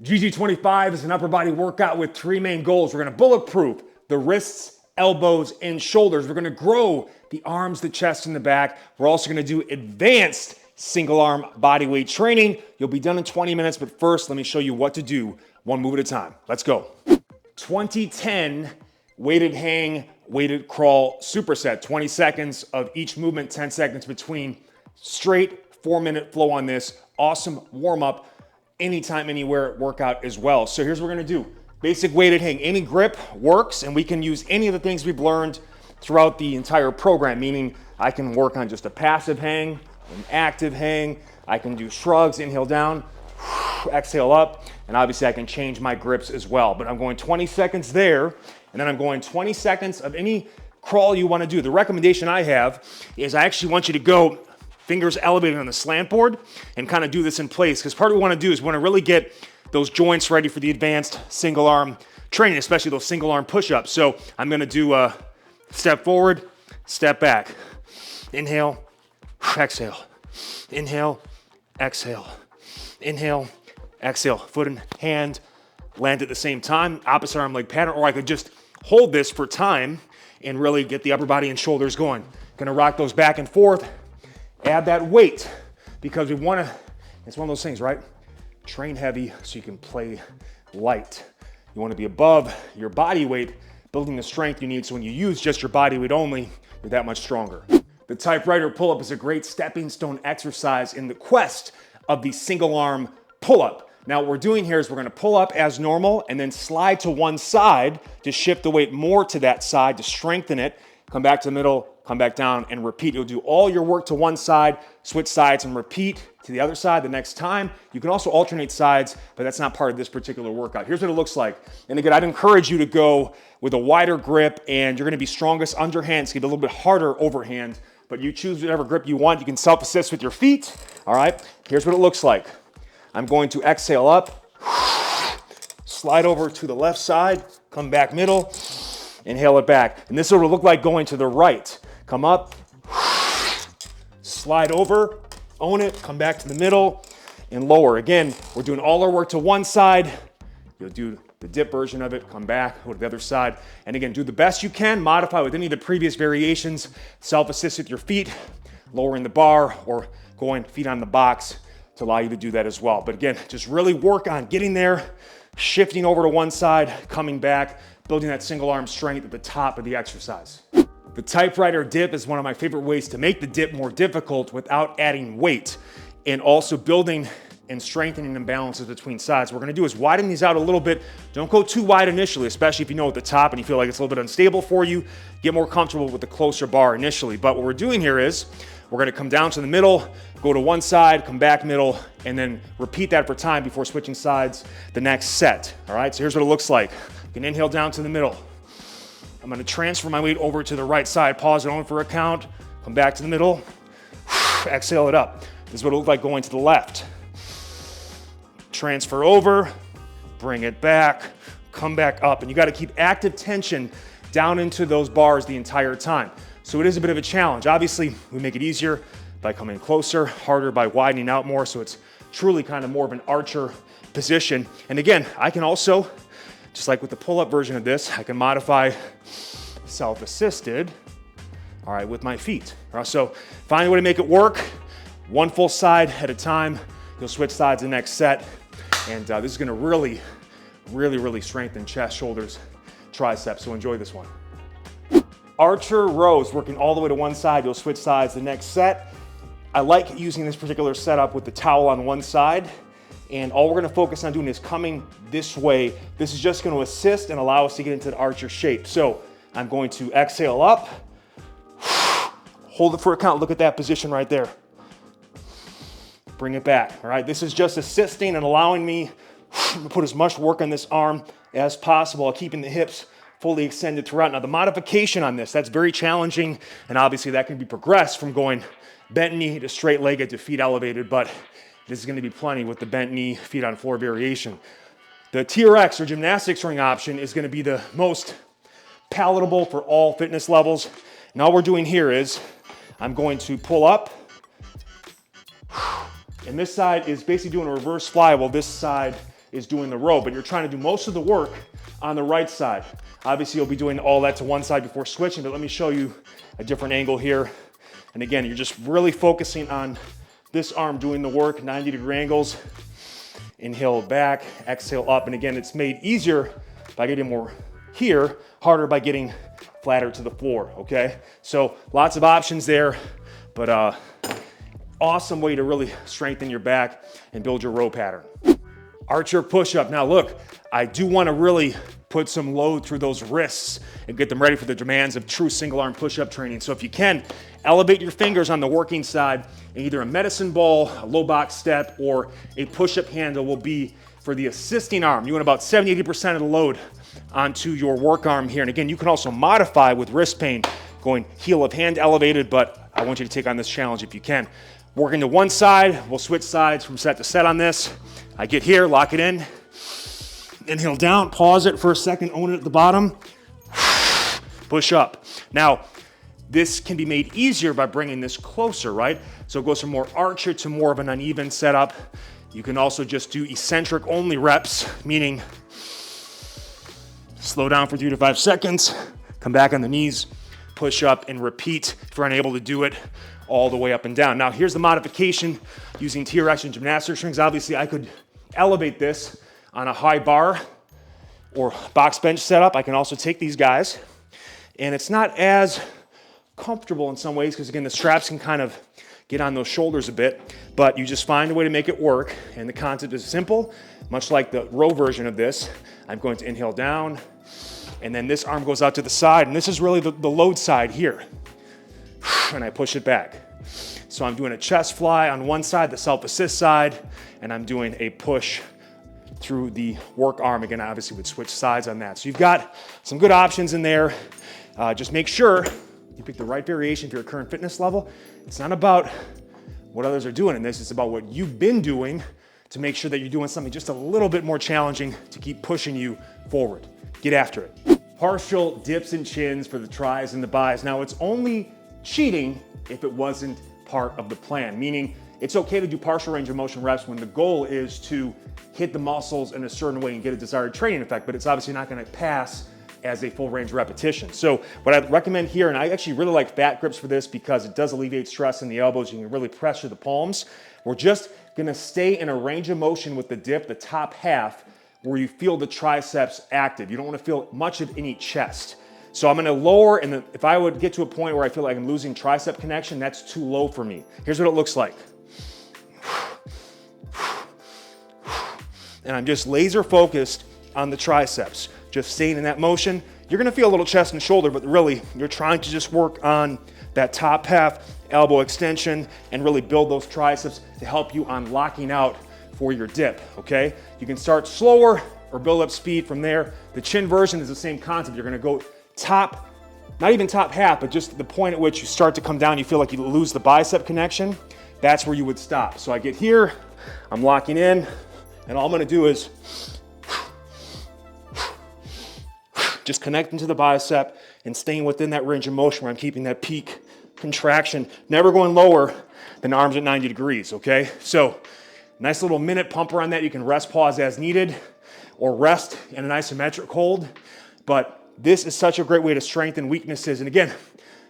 GG25 is an upper body workout with three main goals. We're gonna bulletproof the wrists, elbows, and shoulders. We're gonna grow the arms, the chest, and the back. We're also gonna do advanced single arm body weight training. You'll be done in 20 minutes, but first, let me show you what to do one move at a time. Let's go. 20-10 weighted hang, weighted crawl superset. 20 seconds of each movement, 10 seconds between. Straight 4-minute flow on this. Awesome warm up. Anytime, anywhere workout as well. So here's what we're gonna do. Basic weighted hang. Any grip works, and we can use any of the things we've learned throughout the entire program, meaning I can work on just a passive hang, an active hang. I can do shrugs, inhale down, exhale up, and obviously I can change my grips as well. But I'm going 20 seconds there, and then I'm going 20 seconds of any crawl you wanna do. The recommendation I have is I actually want you to go fingers elevated on the slant board and kind of do this in place, because part of what we want to do is we want to really get those joints ready for the advanced single arm training, especially those single arm push-ups. So I'm going to do a step forward, step back, inhale, exhale, inhale, exhale, inhale, exhale, foot and hand land at the same time, opposite arm leg pattern, or I could just hold this for time and really get the upper body and shoulders going. Gonna rock those back and forth. Add that weight, because we want to, it's one of those things, right? Train heavy so you can play light. You want to be above your body weight, building the strength you need, so when you use just your body weight only, you're that much stronger. The typewriter pull-up is a great stepping stone exercise in the quest of the single arm pull-up. Now what we're doing here is we're going to pull up as normal and then slide to one side to shift the weight more to that side to strengthen it. Come back to the middle, come back down, and repeat. You'll do all your work to one side, switch sides, and repeat to the other side the next time. You can also alternate sides, but that's not part of this particular workout. Here's what it looks like. And again, I'd encourage you to go with a wider grip, and you're gonna be strongest underhand. It's gonna be a little bit harder overhand, but you choose whatever grip you want. You can self-assist with your feet, all right? Here's what it looks like. I'm going to exhale up, slide over to the left side, come back middle, inhale it back. And this is what it'll look like going to the right. Come up, slide over, own it, come back to the middle, and lower. Again, we're doing all our work to one side. You'll do the dip version of it, come back, go to the other side. And again, do the best you can, modify with any of the previous variations, self-assist with your feet, lowering the bar, or going feet on the box to allow you to do that as well. But again, just really work on getting there, shifting over to one side, coming back, building that single arm strength at the top of the exercise. The typewriter dip is one of my favorite ways to make the dip more difficult without adding weight, and also building and strengthening imbalances between sides. What we're gonna do is widen these out a little bit. Don't go too wide initially, especially if you know at the top and you feel like it's a little bit unstable for you. Get more comfortable with the closer bar initially. But what we're doing here is we're gonna come down to the middle, go to one side, come back middle, and then repeat that for time before switching sides the next set. All right, so here's what it looks like. You can inhale down to the middle. I'm gonna transfer my weight over to the right side, pause it on for a count, come back to the middle, exhale it up. This is what it looks like going to the left. Transfer over, bring it back, come back up. And you gotta keep active tension down into those bars the entire time. So it is a bit of a challenge. Obviously, we make it easier by coming closer, harder by widening out more, so it's truly kind of more of an archer position. And again, I can also, just like with the pull-up version of this, I can modify self-assisted, all right, with my feet. All right, so find a way to make it work, one full side at a time. You'll switch sides the next set, and this is gonna really, really, really strengthen chest, shoulders, triceps, so enjoy this one. Archer rows, working all the way to one side. You'll switch sides the next set. I like using this particular setup with the towel on one side, and all we're gonna focus on doing is coming this way. This is just gonna assist and allow us to get into the archer shape. So I'm going to exhale up, hold it for a count, look at that position right there. Bring it back, all right? This is just assisting and allowing me to put as much work on this arm as possible while keeping the hips fully extended throughout. Now the modification on this, that's very challenging, and obviously that can be progressed from going bent knee to straight legged to feet elevated, but this is gonna be plenty with the bent knee, feet on floor variation. The TRX or gymnastics ring option is gonna be the most palatable for all fitness levels. And all we're doing here is I'm going to pull up, and this side is basically doing a reverse fly while this side is doing the row, but you're trying to do most of the work on the right side. Obviously, you'll be doing all that to one side before switching, but let me show you a different angle here. And again, you're just really focusing on this arm doing the work, 90-degree angles. Inhale back, exhale up. And again, it's made easier by getting more here, harder by getting flatter to the floor, okay? So lots of options there, but awesome way to really strengthen your back and build your row pattern. Archer push-up. Now look, I do want to really put some load through those wrists and get them ready for the demands of true single arm push-up training. So if you can, elevate your fingers on the working side, and either a medicine ball, a low box step, or a push-up handle will be for the assisting arm. You want about 70-80% of the load onto your work arm here. And again, you can also modify with wrist pain, going heel of hand elevated, but I want you to take on this challenge if you can. Working to one side, we'll switch sides from set to set on this. I get here, lock it in, inhale down, pause it for a second, own it at the bottom, push up. Now, this can be made easier by bringing this closer, right? So it goes from more archer to more of an uneven setup. You can also just do eccentric only reps, meaning slow down for 3 to 5 seconds, come back on the knees, push up and repeat if you're unable to do it all the way up and down. Now here's the modification using TRX and gymnastic strings. Obviously I could elevate this on a high bar or box bench setup. I can also take these guys, and it's not as comfortable in some ways because again the straps can kind of get on those shoulders a bit, but you just find a way to make it work, and the concept is simple. Much like the row version of this, I'm going to inhale down, and then this arm goes out to the side, and this is really the load side here, and I push it back. So I'm doing a chest fly on one side, the self-assist side, and I'm doing a push through the work arm. Again, obviously would switch sides on that. So you've got some good options in there. Just make sure you pick the right variation for your current fitness level. It's not about what others are doing in this, it's about what you've been doing to make sure that you're doing something just a little bit more challenging to keep pushing you forward. Get after it. Partial dips and chins for the tries and the buys. Now it's only cheating if it wasn't part of the plan, meaning it's okay to do partial range of motion reps when the goal is to hit the muscles in a certain way and get a desired training effect, but it's obviously not gonna pass as a full range repetition. So what I recommend here, and I actually really like fat grips for this because it does alleviate stress in the elbows. You can really pressure the palms. We're just gonna stay in a range of motion with the dip, the top half, where you feel the triceps active. You don't wanna feel much of any chest. So I'm gonna lower, and if I would get to a point where I feel like I'm losing tricep connection, that's too low for me. Here's what it looks like. And I'm just laser focused on the triceps, just staying in that motion. You're gonna feel a little chest and shoulder, but really you're trying to just work on that top half, elbow extension, and really build those triceps to help you on locking out for your dip, okay? You can start slower or build up speed from there. The chin version is the same concept. You're gonna go top, not even top half, but just the point at which you start to come down, you feel like you lose the bicep connection. That's where you would stop. So I get here, I'm locking in, and all I'm gonna do is just connecting to the bicep and staying within that range of motion where I'm keeping that peak contraction, never going lower than arms at 90 degrees, okay? So nice little minute pumper on that. You can rest, pause as needed, or rest in an isometric hold. But this is such a great way to strengthen weaknesses. And again,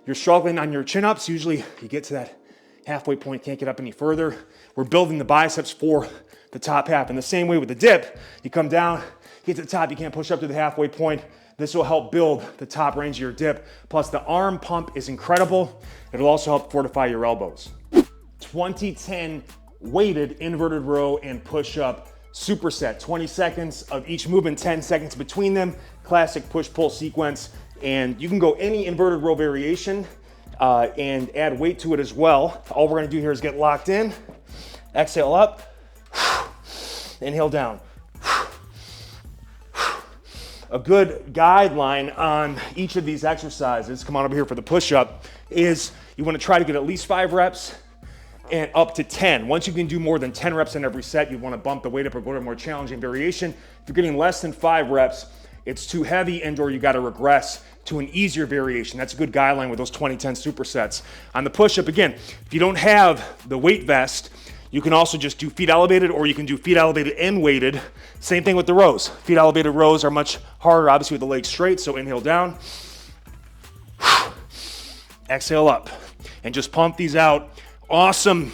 you're struggling on your chin-ups. Usually you get to that halfway point, can't get up any further. We're building the biceps for the top half. In the same way with the dip, you come down, get to the top, you can't push up to the halfway point. This will help build the top range of your dip. Plus the arm pump is incredible. It'll also help fortify your elbows. 20-10 weighted inverted row and push-up superset. 20 seconds of each movement, 10 seconds between them. Classic push-pull sequence. And you can go any inverted row variation and add weight to it as well. All we're gonna do here is get locked in. Exhale up, inhale down. A good guideline on each of these exercises, come on over here for the push-up, is you wanna try to get at least 5 reps and up to 10. Once you can do more than 10 reps in every set, you wanna bump the weight up or go to a more challenging variation. If you're getting less than 5 reps, it's too heavy and or you gotta regress to an easier variation. That's a good guideline with those 20-10 supersets. On the push-up, again, if you don't have the weight vest, You can also just do feet elevated, or you can do feet elevated and weighted. Same thing with the rows. Feet elevated rows are much harder, obviously, with the legs straight. So inhale down, exhale up, and just pump these out. Awesome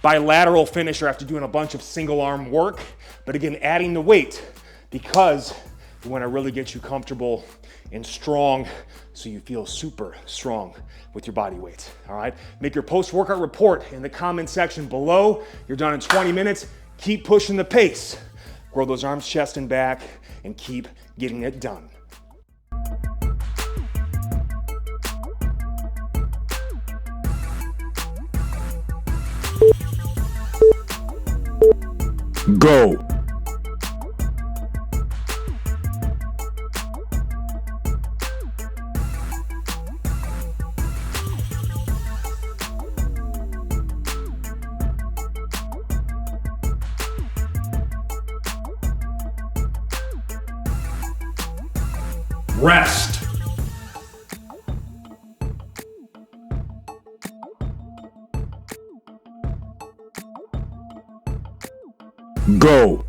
bilateral finisher after doing a bunch of single arm work. But again, adding the weight because we want to really get you comfortable and strong so you feel super strong with your body weight, all right? Make your post-workout report in the comment section below. You're done in 20 minutes. Keep pushing the pace. Grow those arms, chest, and back, and keep getting it done. Go. Rest. Go.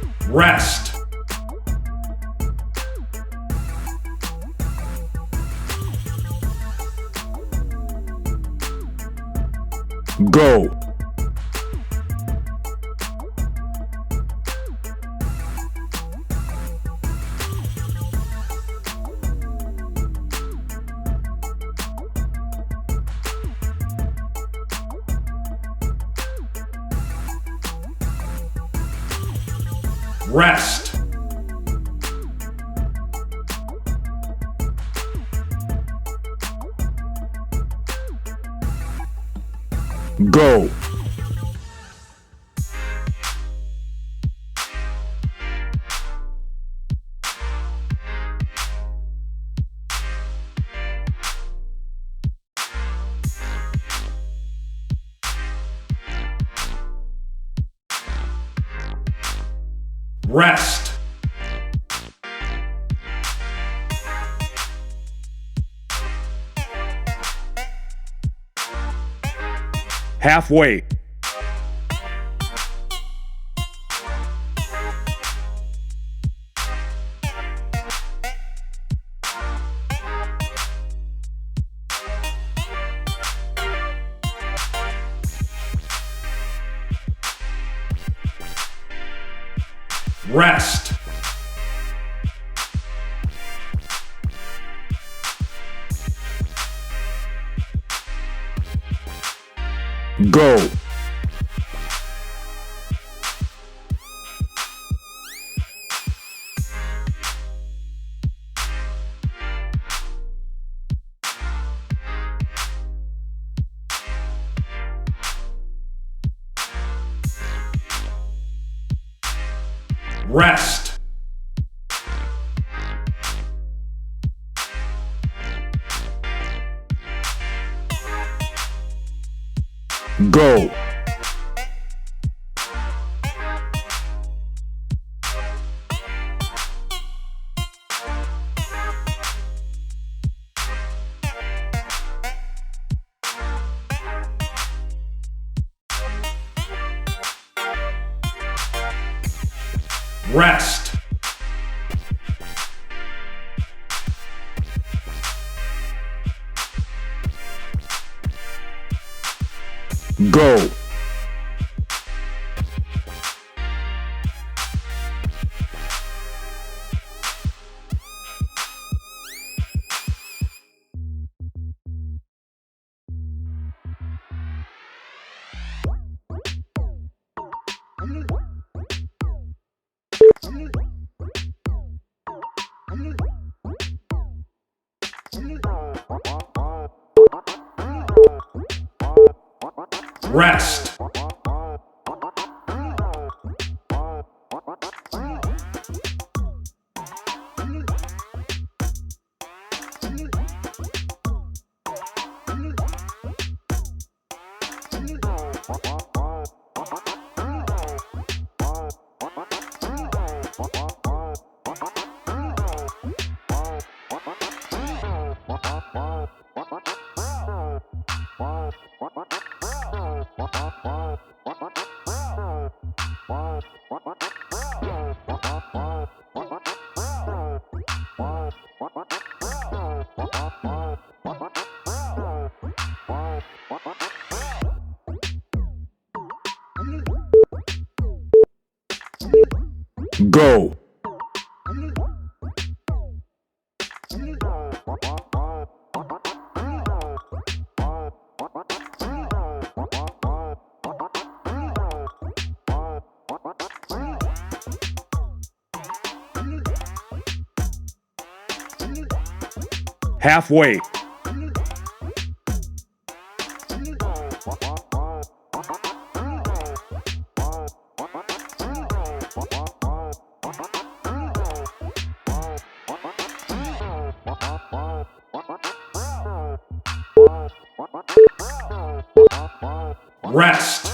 Rest. Go. Rest. Go. Rest. Halfway. Rest. Go. Rest. Go. Rest. Go. Rest. Go. Halfway. Rest.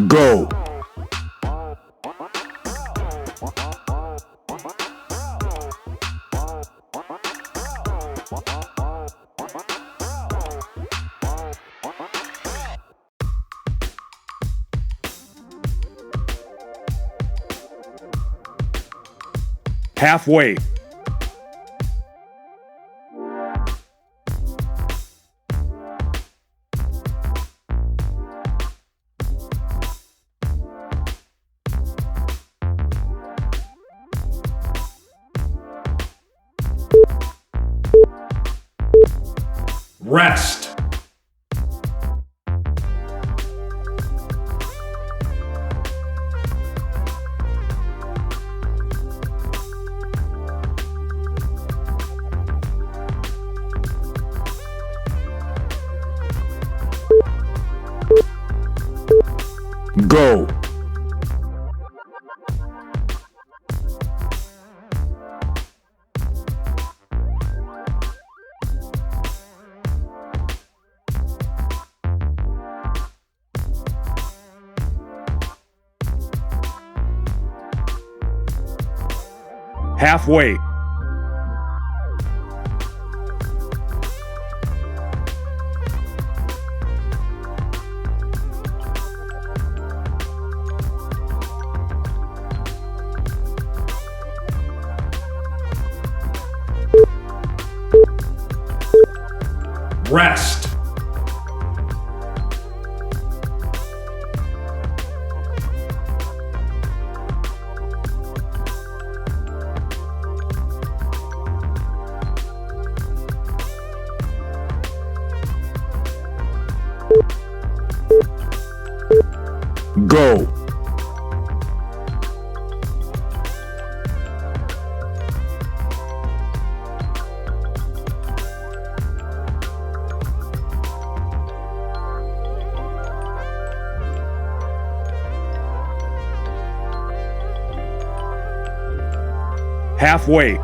Go. Halfway. Rest. Go. Halfway. Rest. Go. Halfway.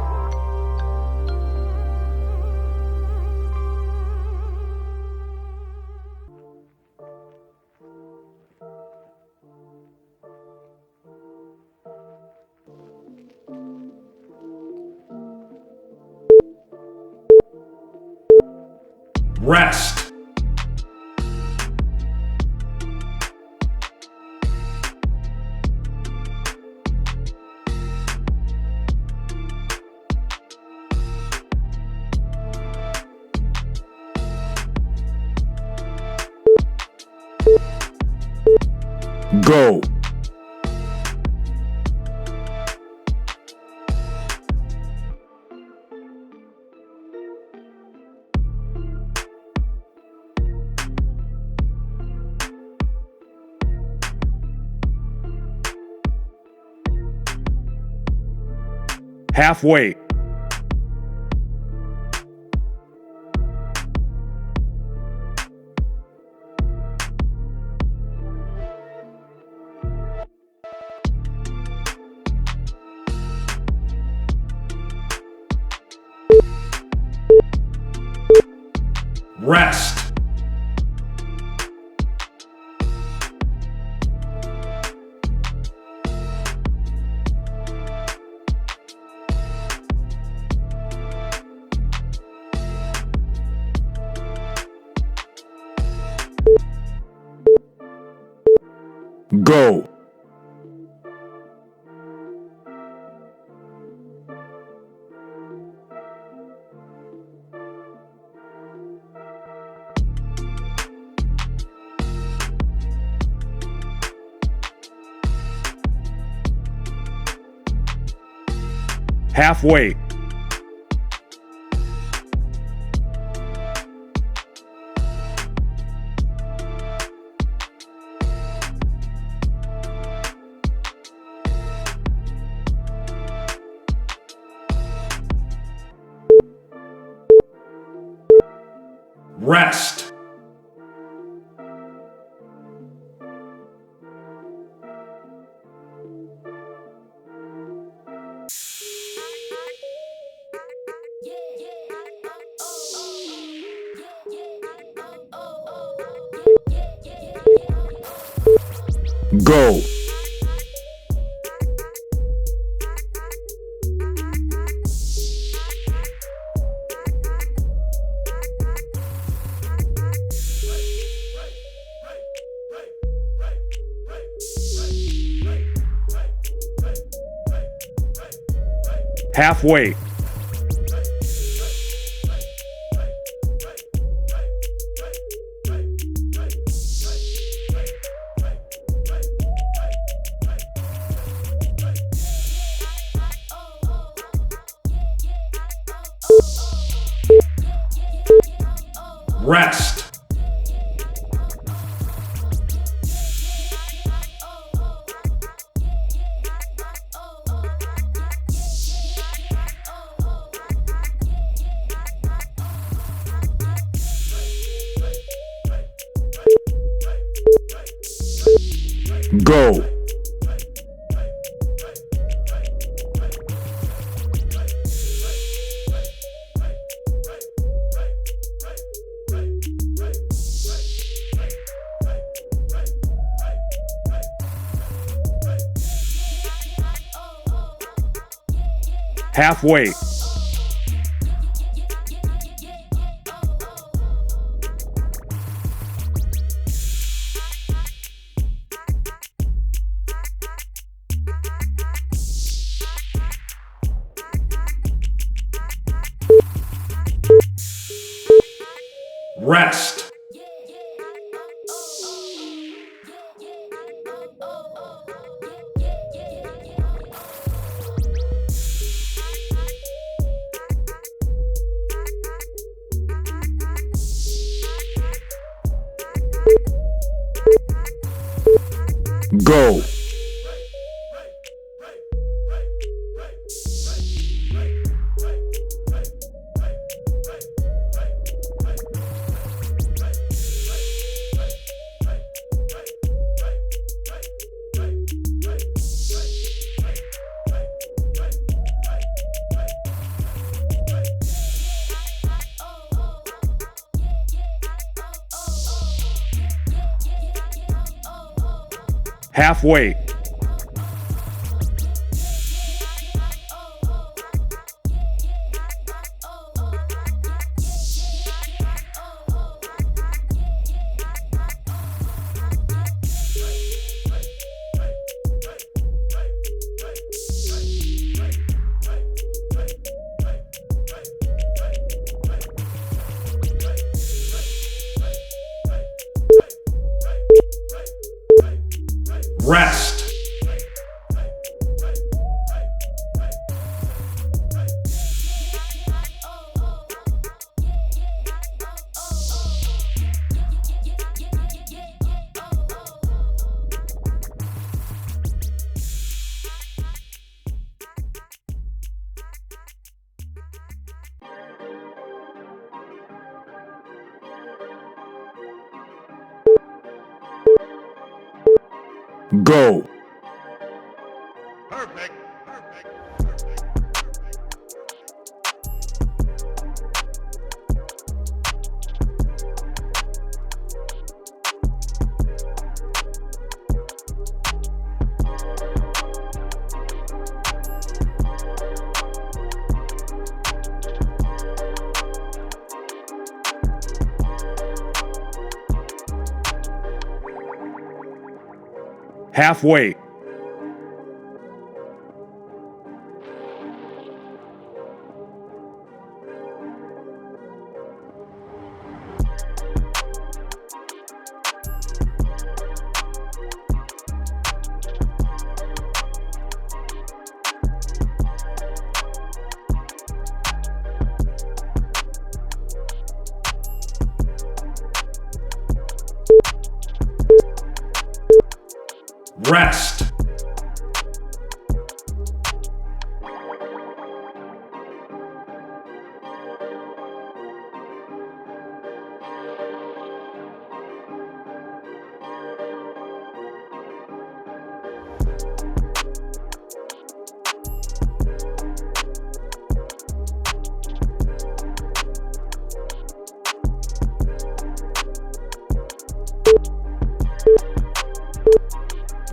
Rest. Go. Halfway. Rest. Go. Halfway. Rest. Go. Halfway. Rest. Go. Halfway. Rest. Go. Halfway. Rest. Go. Perfect. Halfway. Rest.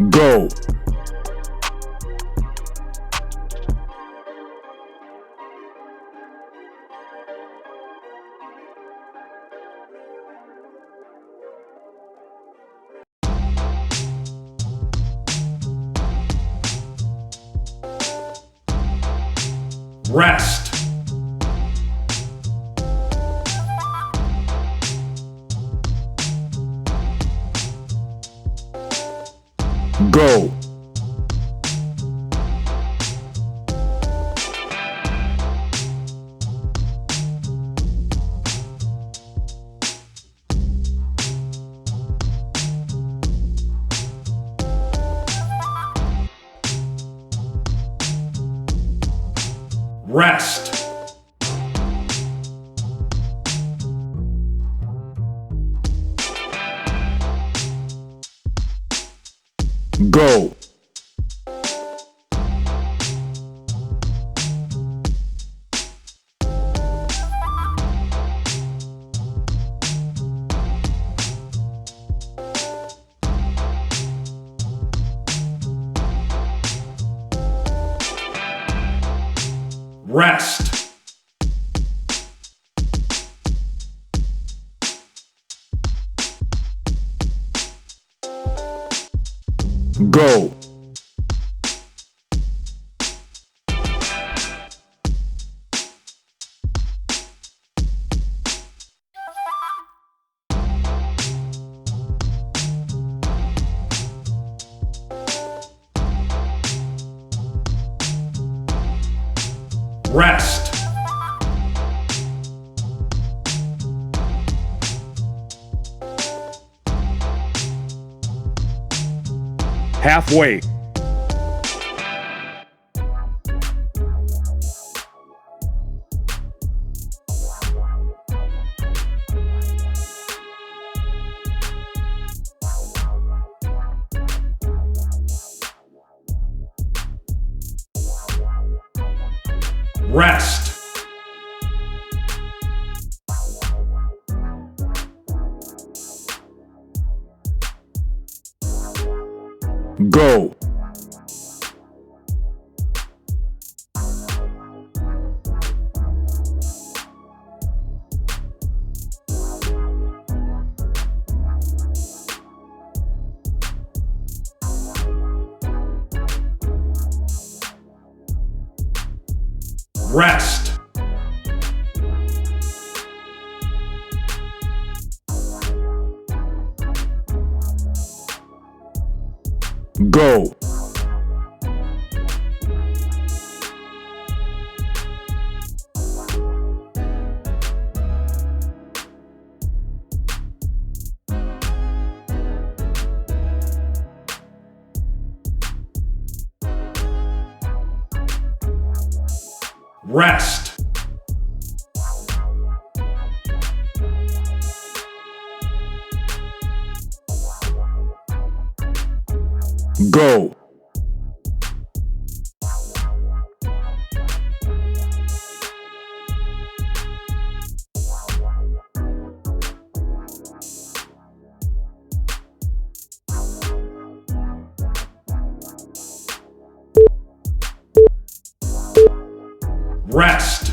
Go. Rest. Go. Rest. Go. Rest. Go. Rest. Halfway. Rest. Go. Rest. Go. Rest. Go. Rest.